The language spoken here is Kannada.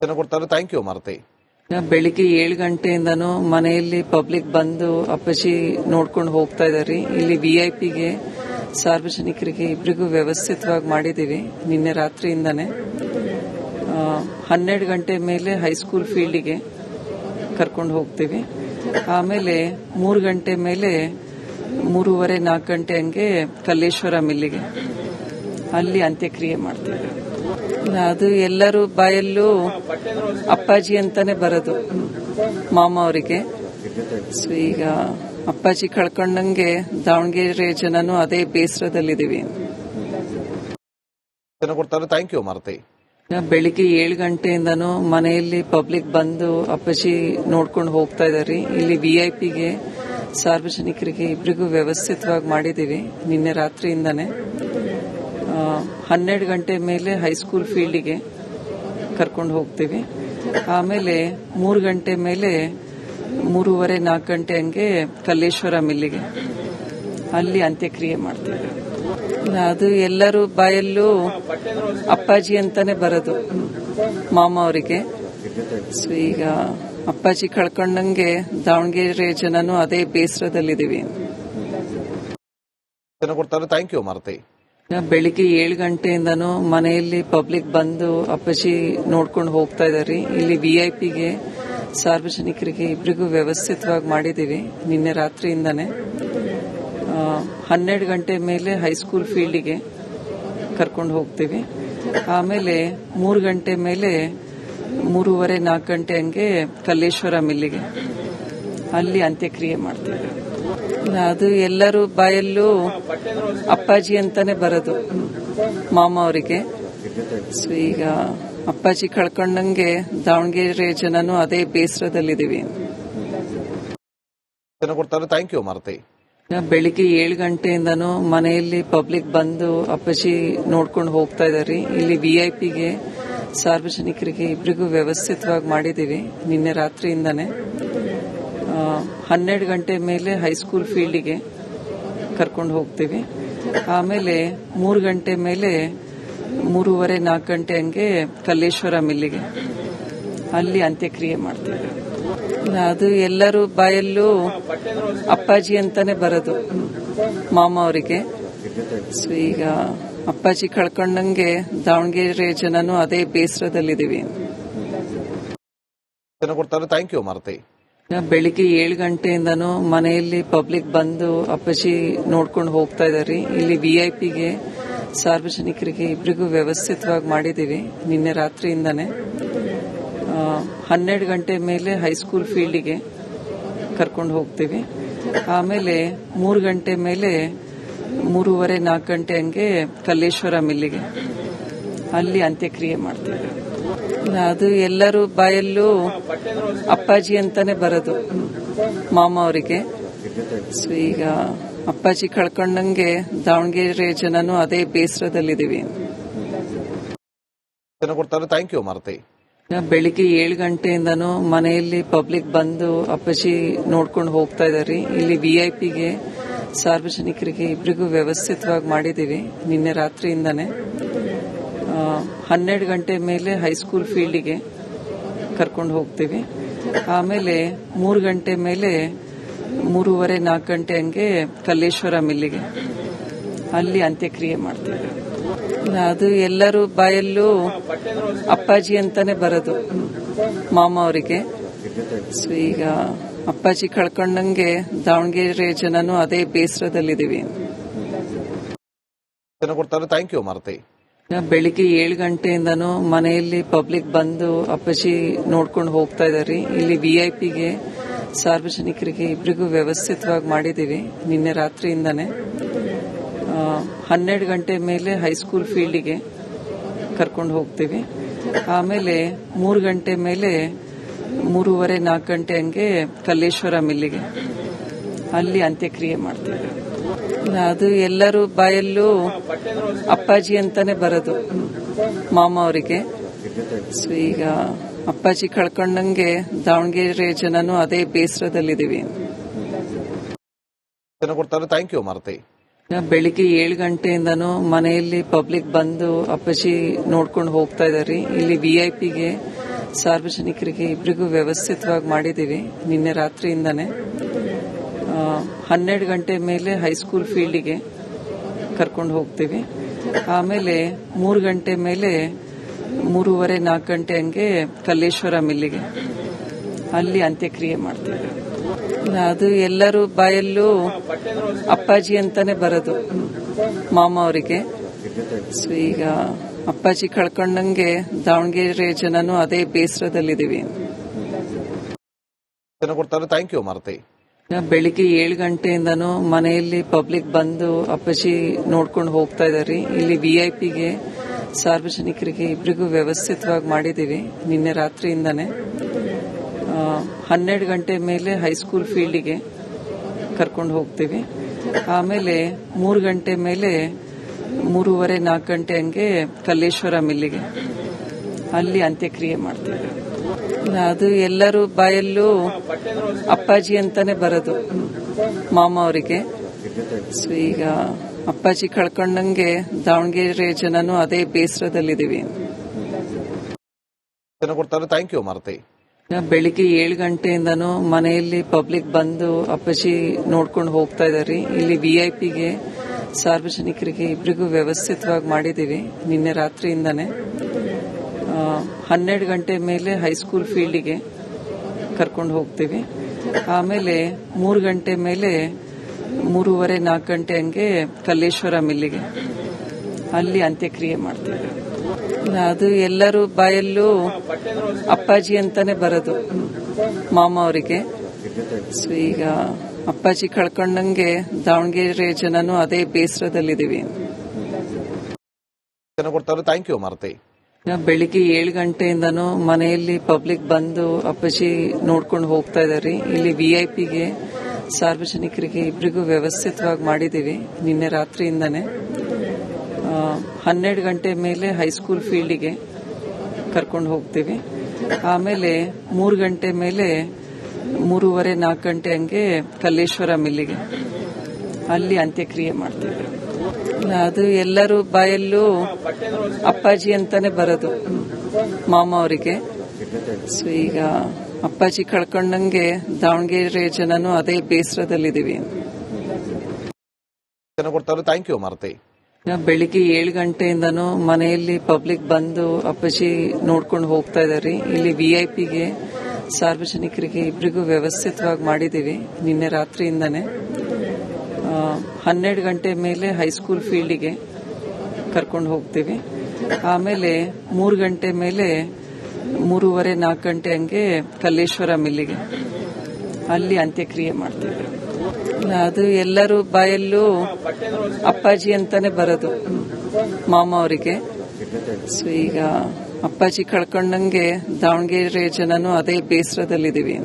ಕೊಡ್ತಾರೆ. Thank you Maruti. ಬೆಳಿಗ್ಗೆ 7 ಗಂಟೆಯಿಂದನೂ ಮನೆಯಲ್ಲಿ ಪಬ್ಲಿಕ್ ಬಂದು ಅಪ್ಪಾಜಿ ನೋಡ್ಕೊಂಡು ಹೋಗ್ತಾ ಇದಾರೆ. ಇಲ್ಲಿ ವಿಐಪಿಗೆ ಸಾರ್ವಜನಿಕರಿಗೆ ಇಬ್ಬರಿಗೂ ವ್ಯವಸ್ಥಿತವಾಗಿ ಮಾಡಿದೀವಿ ನಿನ್ನೆ ರಾತ್ರಿಯಿಂದಾನೆ. 12 ಗಂಟೆ ಮೇಲೆ ಹೈಸ್ಕೂಲ್ ಫೀಲ್ಡಿಗೆ ಕರ್ಕೊಂಡು ಹೋಗ್ತೀವಿ. ಆಮೇಲೆ 3 ಗಂಟೆ ಮೇಲೆ 3:30-4 ಗಂಟೆ ಹಂಗೆ ಕಲ್ಲೇಶ್ವರ ಮಿಲ್ಲಿಗೆ ಅಲ್ಲಿ ಅಂತ್ಯಕ್ರಿಯೆ ಮಾಡ್ತೀವಿ. ಅದು ಎಲ್ಲರೂ ಬಾಯಲ್ಲೂ ಅಪ್ಪಾಜಿ ಅಂತಾನೆ ಬರೋದು ಮಾಮ ಅವರಿಗೆ. ಸೊ ಈಗ ಅಪ್ಪಾಜಿ ಕಳ್ಕೊಂಡಂಗೆ ದಾವಣಗೆರೆ ಜನನು ಅದೇ ಬೇಸರದಲ್ಲಿದ್ದೀವಿ. ಕೊಡ್ತಾರೆ. Thank you Maruti. ಬೆಳಿಗ್ಗೆ 7 ಗಂಟೆಯಿಂದನೂ ಮನೆಯಲ್ಲಿ ಪಬ್ಲಿಕ್ ಬಂದು ಅಪ್ಪಾಜಿ ನೋಡ್ಕೊಂಡು ಹೋಗ್ತಾ ಇದಾರೆ. ಇಲ್ಲಿ ವಿಐಪಿಗೆ ಸಾರ್ವಜನಿಕರಿಗೆ ಇಬ್ಬರಿಗೂ ವ್ಯವಸ್ಥಿತವಾಗಿ ಮಾಡಿದೀವಿ ನಿನ್ನೆ ರಾತ್ರಿಯಿಂದಾನೆ. 12 ಗಂಟೆ ಮೇಲೆ ಹೈಸ್ಕೂಲ್ ಫೀಲ್ಡಿಗೆ ಕರ್ಕೊಂಡು ಹೋಗ್ತೀವಿ. ಆಮೇಲೆ 3 ಗಂಟೆ ಮೇಲೆ 3:30-4 ಗಂಟೆ ಹಂಗೆ ಕಲ್ಲೇಶ್ವರ ಮಿಲ್ಲಿಗೆ ಅಲ್ಲಿ ಅಂತ್ಯಕ್ರಿಯೆ ಮಾಡ್ತೀವಿ. ಅದು ಎಲ್ಲರೂ ಬಾಯಲ್ಲೂ ಅಪ್ಪಾಜಿ ಅಂತಾನೆ ಬರೋದು ಮಾಮ ಅವರಿಗೆ. ಸೊ ಈಗ ಅಪ್ಪಾಜಿ ಕಳ್ಕೊಂಡಂಗೆ ದಾವಣಗೆರೆ ಜನನು ಅದೇ ಬೇಸರದಲ್ಲಿದ್ದೀವಿ. ಕೊಡ್ತಾರೆ. Thank you Maruti. ಬೆಳಿಗ್ಗೆ 7 ಗಂಟೆಯಿಂದನೂ ಮನೆಯಲ್ಲಿ ಪಬ್ಲಿಕ್ ಬಂದು ಅಪ್ಪಾಜಿ ನೋಡ್ಕೊಂಡು ಹೋಗ್ತಾ ಇದಾರೆ. ಇಲ್ಲಿ ವಿಐಪಿಗೆ ಸಾರ್ವಜನಿಕರಿಗೆ ಇಬ್ಬರಿಗೂ ವ್ಯವಸ್ಥಿತವಾಗಿ ಮಾಡಿದೀವಿ ನಿನ್ನೆ ರಾತ್ರಿಯಿಂದಾನೆ. 12 ಗಂಟೆ ಮೇಲೆ ಹೈಸ್ಕೂಲ್ ಫೀಲ್ಡಿಗೆ ಕರ್ಕೊಂಡು ಹೋಗ್ತೀವಿ. ಆಮೇಲೆ 3 ಗಂಟೆ ಮೇಲೆ 3:30-4 ಗಂಟೆ ಹಂಗೆ ಕಲ್ಲೇಶ್ವರ ಮಿಲ್ಲಿಗೆ ಅಲ್ಲಿ ಅಂತ್ಯಕ್ರಿಯೆ ಮಾಡ್ತೀವಿ. ಅದು ಎಲ್ಲರೂ ಬಾಯಲ್ಲೂ ಅಪ್ಪಾಜಿ ಅಂತಾನೆ ಬರೋದು ಮಾಮ ಅವರಿಗೆ. ಸೊ ಈಗ ಅಪ್ಪಾಜಿ ಕಳ್ಕೊಂಡಂಗೆ ದಾವಣಗೆರೆ ಜನನು ಅದೇ ಬೇಸರದಲ್ಲಿದ್ದೀವಿ. ಕೊಡ್ತಾರೆ. Thank you Maruti. ಬೆಳಿಗ್ಗೆ 7 ಗಂಟೆಯಿಂದನೂ ಮನೆಯಲ್ಲಿ ಪಬ್ಲಿಕ್ ಬಂದು ಅಪ್ಪಾಜಿ ನೋಡ್ಕೊಂಡು ಹೋಗ್ತಾ ಇದಾರೆ. ಇಲ್ಲಿ ವಿಐಪಿಗೆ ಸಾರ್ವಜನಿಕರಿಗೆ ಇಬ್ಬರಿಗೂ ವ್ಯವಸ್ಥಿತವಾಗಿ ಮಾಡಿದೀವಿ ನಿನ್ನೆ ರಾತ್ರಿಯಿಂದಾನೆ. 12 ಗಂಟೆ ಮೇಲೆ ಹೈಸ್ಕೂಲ್ ಫೀಲ್ಡಿಗೆ ಕರ್ಕೊಂಡು ಹೋಗ್ತೀವಿ. ಆಮೇಲೆ 3 ಗಂಟೆ ಮೇಲೆ 3:30-4 ಗಂಟೆ ಹಂಗೆ ಕಲ್ಲೇಶ್ವರ ಮಿಲ್ಲಿಗೆ ಅಲ್ಲಿ ಅಂತ್ಯಕ್ರಿಯೆ ಮಾಡ್ತೀವಿ. ಅದು ಎಲ್ಲರೂ ಬಾಯಲ್ಲೂ ಅಪ್ಪಾಜಿ ಅಂತಾನೆ ಬರೋದು ಮಾಮ ಅವರಿಗೆ. ಸೊ ಈಗ ಅಪ್ಪಾಜಿ ಕಳ್ಕೊಂಡಂಗೆ ದಾವಣಗೆರೆ ಜನನು ಅದೇ ಬೇಸರದಲ್ಲಿದ್ದೀವಿ. ಕೊಡ್ತಾರೆ. Thank you Maruti. ಬೆಳಿಗ್ಗೆ 7 ಗಂಟೆಯಿಂದನೂ ಮನೆಯಲ್ಲಿ ಪಬ್ಲಿಕ್ ಬಂದು ಅಪ್ಪಾಜಿ ನೋಡ್ಕೊಂಡು ಹೋಗ್ತಾ ಇದಾರೆ. ಇಲ್ಲಿ ವಿಐಪಿಗೆ ಸಾರ್ವಜನಿಕರಿಗೆ ಇಬ್ಬರಿಗೂ ವ್ಯವಸ್ಥಿತವಾಗಿ ಮಾಡಿದೀವಿ ನಿನ್ನೆ ರಾತ್ರಿಯಿಂದಾನೆ. 12 ಗಂಟೆ ಮೇಲೆ ಹೈಸ್ಕೂಲ್ ಫೀಲ್ಡಿಗೆ ಕರ್ಕೊಂಡು ಹೋಗ್ತೀವಿ. ಆಮೇಲೆ 3 ಗಂಟೆ ಮೇಲೆ 3:30-4 ಗಂಟೆ ಹಂಗೆ ಕಲ್ಲೇಶ್ವರ ಮಿಲ್ಲಿಗೆ ಅಲ್ಲಿ ಅಂತ್ಯಕ್ರಿಯೆ ಮಾಡ್ತೀವಿ. ಅದು ಎಲ್ಲರೂ ಬಾಯಲ್ಲೂ ಅಪ್ಪಾಜಿ ಅಂತಾನೆ ಬರೋದು ಮಾಮ ಅವರಿಗೆ. ಸೊ ಈಗ ಅಪ್ಪಾಜಿ ಕಳ್ಕೊಂಡಂಗೆ ದಾವಣಗೆರೆ ಜನನು ಅದೇ ಬೇಸರದಲ್ಲಿದ್ದೀವಿ. ಕೊಡ್ತಾರೆ. Thank you Maruti. ಬೆಳಿಗ್ಗೆ 7 ಗಂಟೆಯಿಂದನೂ ಮನೆಯಲ್ಲಿ ಪಬ್ಲಿಕ್ ಬಂದು ಅಪ್ಪಾಜಿ ನೋಡ್ಕೊಂಡು ಹೋಗ್ತಾ ಇದಾರೆ. ಇಲ್ಲಿ ವಿಐಪಿಗೆ ಸಾರ್ವಜನಿಕರಿಗೆ ಇಬ್ಬರಿಗೂ ವ್ಯವಸ್ಥಿತವಾಗಿ ಮಾಡಿದೀವಿ ನಿನ್ನೆ ರಾತ್ರಿಯಿಂದಾನೆ. 12 ಗಂಟೆ ಮೇಲೆ ಹೈಸ್ಕೂಲ್ ಫೀಲ್ಡಿಗೆ ಕರ್ಕೊಂಡು ಹೋಗ್ತೀವಿ. ಆಮೇಲೆ 3 ಗಂಟೆ ಮೇಲೆ 3:30-4 ಗಂಟೆ ಹಂಗೆ ಕಲ್ಲೇಶ್ವರ ಮಿಲ್ಲಿಗೆ ಅಲ್ಲಿ ಅಂತ್ಯಕ್ರಿಯೆ ಮಾಡ್ತೀವಿ. ಅದು ಎಲ್ಲರೂ ಬಾಯಲ್ಲೂ ಅಪ್ಪಾಜಿ ಅಂತಾನೆ ಬರೋದು ಮಾಮ ಅವರಿಗೆ. ಸೊ ಈಗ ಅಪ್ಪಾಜಿ ಕಳ್ಕೊಂಡಂಗೆ ದಾವಣಗೆರೆ ಜನನು ಅದೇ ಬೇಸರದಲ್ಲಿದ್ದೀವಿ. ಕೊಡ್ತಾರೆ. Thank you Maruti. ಬೆಳಿಗ್ಗೆ 7 ಗಂಟೆಯಿಂದನೂ ಮನೆಯಲ್ಲಿ ಪಬ್ಲಿಕ್ ಬಂದು ಅಪ್ಪಾಜಿ ನೋಡ್ಕೊಂಡು ಹೋಗ್ತಾ ಇದಾರೆ. ಇಲ್ಲಿ ವಿಐಪಿಗೆ ಸಾರ್ವಜನಿಕರಿಗೆ ಇಬ್ಬರಿಗೂ ವ್ಯವಸ್ಥಿತವಾಗಿ ಮಾಡಿದೀವಿ ನಿನ್ನೆ ರಾತ್ರಿಯಿಂದಾನೆ. 12 ಗಂಟೆ ಮೇಲೆ ಹೈಸ್ಕೂಲ್ ಫೀಲ್ಡಿಗೆ ಕರ್ಕೊಂಡು ಹೋಗ್ತೀವಿ. ಆಮೇಲೆ 3 ಗಂಟೆ ಮೇಲೆ 3:30-4 ಗಂಟೆ ಹಂಗೆ ಕಲ್ಲೇಶ್ವರ ಮಿಲ್ಲಿಗೆ ಅಲ್ಲಿ ಅಂತ್ಯಕ್ರಿಯೆ ಮಾಡ್ತೀವಿ. ಅದು ಎಲ್ಲರೂ ಬಾಯಲ್ಲೂ ಅಪ್ಪಾಜಿ ಅಂತಾನೆ ಬರೋದು ಮಾಮ ಅವರಿಗೆ. ಸೊ ಈಗ ಅಪ್ಪಾಜಿ ಕಳ್ಕೊಂಡಂಗೆ ದಾವಣಗೆರೆ ಜನನು ಅದೇ ಬೇಸರದಲ್ಲಿದ್ದೀವಿ. ಕೊಡ್ತಾರೆ. Thank you Maruti. ಬೆಳಿಗ್ಗೆ 7 ಗಂಟೆಯಿಂದನೂ ಮನೆಯಲ್ಲಿ ಪಬ್ಲಿಕ್ ಬಂದು ಅಪ್ಪಾಜಿ ನೋಡ್ಕೊಂಡು ಹೋಗ್ತಾ ಇದಾರೆ. ಇಲ್ಲಿ ವಿಐಪಿಗೆ ಸಾರ್ವಜನಿಕರಿಗೆ ಇಬ್ಬರಿಗೂ ವ್ಯವಸ್ಥಿತವಾಗಿ ಮಾಡಿದ್ದೀವಿ ನಿನ್ನೆ ರಾತ್ರಿಯಿಂದಾನೆ. 12 ಗಂಟೆ ಮೇಲೆ ಹೈಸ್ಕೂಲ್ ಫೀಲ್ಡಿಗೆ ಕರ್ಕೊಂಡು ಹೋಗ್ತೀವಿ. ಆಮೇಲೆ 3 ಗಂಟೆ ಮೇಲೆ 3:30-4 ಗಂಟೆ ಹಂಗೆ ಕಲ್ಲೇಶ್ವರ ಮಿಲ್ಲಿಗೆ ಅಲ್ಲಿ ಅಂತ್ಯಕ್ರಿಯೆ ಮಾಡ್ತೀವಿ. ಅದು ಎಲ್ಲರೂ ಬಾಯಲ್ಲೂ ಅಪ್ಪಾಜಿ ಅಂತಾನೆ ಬರೋದು ಮಾಮ ಅವರಿಗೆ. ಸೊ ಈಗ ಅಪ್ಪಾಜಿ ಕಳ್ಕೊಂಡಂಗೆ ದಾವಣಗೆರೆ ಜನನು ಅದೇ ಬೇಸರದಲ್ಲಿದ್ದೀವಿ. Thank you Maruti. ಬೆಳಿಗ್ಗೆ 7 ಗಂಟೆಯಿಂದನೂ ಮನೆಯಲ್ಲಿ ಪಬ್ಲಿಕ್ ಬಂದು ಅಪ್ಪಾಜಿ ನೋಡ್ಕೊಂಡು ಹೋಗ್ತಾ ಇದಾರೆ. ಇಲ್ಲಿ ವಿಐಪಿಗೆ ಸಾರ್ವಜನಿಕರಿಗೆ ಇಬ್ಬರಿಗೂ ವ್ಯವಸ್ಥಿತವಾಗಿ ಮಾಡಿದ್ದೀವಿ ನಿನ್ನೆ ರಾತ್ರಿಯಿಂದಾನೆ. 12 ಗಂಟೆ ಮೇಲೆ ಹೈಸ್ಕೂಲ್ ಫೀಲ್ಡಿಗೆ ಕರ್ಕೊಂಡು ಹೋಗ್ತೀವಿ. ಆಮೇಲೆ 3 ಗಂಟೆ ಮೇಲೆ 3:30-4 ಗಂಟೆ ಹಂಗೆ ಕಲ್ಲೇಶ್ವರ ಮಿಲ್ಲಿಗೆ ಅಲ್ಲಿ ಅಂತ್ಯಕ್ರಿಯೆ ಮಾಡ್ತೀವಿ. ಅದು ಎಲ್ಲರೂ ಬಾಯಲ್ಲೂ ಅಪ್ಪಾಜಿ ಅಂತಾನೆ ಬರೋದು ಮಾಮ ಅವರಿಗೆ. ಸೊ ಈಗ ಅಪ್ಪಾಜಿ ಕಳ್ಕೊಂಡಂಗೆ ದಾವಣಗೆರೆ ಜನನು ಅದೇ ಬೇಸರದಲ್ಲಿದ್ದೀವಿ. Thank you Maruti. ಬೆಳಿಗ್ಗೆ 7 ಗಂಟೆಯಿಂದನೂ ಮನೆಯಲ್ಲಿ ಪಬ್ಲಿಕ್ ಬಂದು ಅಪ್ಪಾಜಿ ನೋಡ್ಕೊಂಡು ಹೋಗ್ತಾ ಇದಾರೆ. ಇಲ್ಲಿ ವಿಐಪಿಗೆ ಸಾರ್ವಜನಿಕರಿಗೆ ಇಬ್ಬರಿಗೂ ವ್ಯವಸ್ಥಿತವಾಗಿ ಮಾಡಿದ್ದೀವಿ ನಿನ್ನೆ ರಾತ್ರಿಯಿಂದಾನೆ. 12 ಗಂಟೆ ಮೇಲೆ ಹೈಸ್ಕೂಲ್ ಫೀಲ್ಡಿಗೆ ಕರ್ಕೊಂಡು ಹೋಗ್ತೀವಿ. ಆಮೇಲೆ 3 ಗಂಟೆ ಮೇಲೆ 3:30-4 ಗಂಟೆ ಹಂಗೆ ಕಲ್ಲೇಶ್ವರ ಮಿಲ್ಲಿಗೆ ಅಲ್ಲಿ ಅಂತ್ಯಕ್ರಿಯೆ ಮಾಡ್ತೀವಿ. ಅದು ಎಲ್ಲರೂ ಬಾಯಲ್ಲೂ ಅಪ್ಪಾಜಿ ಅಂತಾನೆ ಬರೋದು ಮಾಮ ಅವರಿಗೆ. ಸೊ ಈಗ ಅಪ್ಪಾಜಿ ಕಳ್ಕೊಂಡಂಗೆ ದಾವಣಗೆರೆ ಜನನು ಅದೇ ಬೇಸರದಲ್ಲಿದ್ದೀವಿ. Thank you Maruti. ಬೆಳಿಗ್ಗೆ 7 ಗಂಟೆಯಿಂದನೂ ಮನೆಯಲ್ಲಿ ಪಬ್ಲಿಕ್ ಬಂದು ಅಪ್ಪಾಜಿ ನೋಡ್ಕೊಂಡು ಹೋಗ್ತಾ ಇದಾರೆ. ಇಲ್ಲಿ ವಿಐಪಿಗೆ ಸಾರ್ವಜನಿಕರಿಗೆ ಇಬ್ಬರಿಗೂ ವ್ಯವಸ್ಥಿತವಾಗಿ ಮಾಡಿದ್ದೀವಿ ನಿನ್ನೆ ರಾತ್ರಿಯಿಂದಾನೆ. 12 ಗಂಟೆ ಮೇಲೆ ಹೈಸ್ಕೂಲ್ ಫೀಲ್ಡಿಗೆ ಕರ್ಕೊಂಡು ಹೋಗ್ತೀವಿ. ಆಮೇಲೆ 3 ಗಂಟೆ ಮೇಲೆ 3:30-4 ಗಂಟೆ ಹಂಗೆ ಕಲ್ಲೇಶ್ವರ ಮಿಲ್ಲಿಗೆ ಅಲ್ಲಿ ಅಂತ್ಯಕ್ರಿಯೆ ಮಾಡ್ತೀವಿ. ಅದು ಎಲ್ಲರೂ ಬಾಯಲ್ಲೂ ಅಪ್ಪಾಜಿ ಅಂತಾನೆ ಬರೋದು ಮಾಮ ಅವರಿಗೆ. ಸೊ ಈಗ ಅಪ್ಪಾಜಿ ಕಳ್ಕೊಂಡಂಗೆ ದಾವಣಗೆರೆ ಜನನು ಅದೇ ಬೇಸರದಲ್ಲಿದ್ದೀವಿ. Thank you Maruti. ಬೆಳಿಗ್ಗೆ 7 ಗಂಟೆಯಿಂದನೂ ಮನೆಯಲ್ಲಿ ಪಬ್ಲಿಕ್ ಬಂದು ಅಪ್ಪಾಜಿ ನೋಡ್ಕೊಂಡು ಹೋಗ್ತಾ ಇದಾರೆ. ಇಲ್ಲಿ ವಿಐಪಿಗೆ ಸಾರ್ವಜನಿಕರಿಗೆ ಇಬ್ಬರಿಗೂ ವ್ಯವಸ್ಥಿತವಾಗಿ ಮಾಡಿದ್ದೀವಿ ನಿನ್ನೆ ರಾತ್ರಿಯಿಂದಾನೆ. 12 ಗಂಟೆ ಮೇಲೆ ಹೈಸ್ಕೂಲ್ ಫೀಲ್ಡಿಗೆ ಕರ್ಕೊಂಡು ಹೋಗ್ತೀವಿ. ಆಮೇಲೆ 3 ಗಂಟೆ ಮೇಲೆ 3:30-4 ಗಂಟೆ ಹಂಗೆ ಕಲ್ಲೇಶ್ವರ ಮಿಲ್ಲಿಗೆ ಅಲ್ಲಿ ಅಂತ್ಯಕ್ರಿಯೆ ಮಾಡ್ತೀವಿ. ಅದು ಎಲ್ಲರೂ ಬಾಯಲ್ಲೂ ಅಪ್ಪಾಜಿ ಅಂತಾನೆ ಬರೋದು ಮಾಮ ಅವರಿಗೆ. ಸೊ ಈಗ ಅಪ್ಪಾಜಿ ಕಳ್ಕೊಂಡಂಗೆ ದಾವಣಗೆರೆ ಜನನು ಅದೇ ಬೇಸರದಲ್ಲಿದ್ದೀವಿ.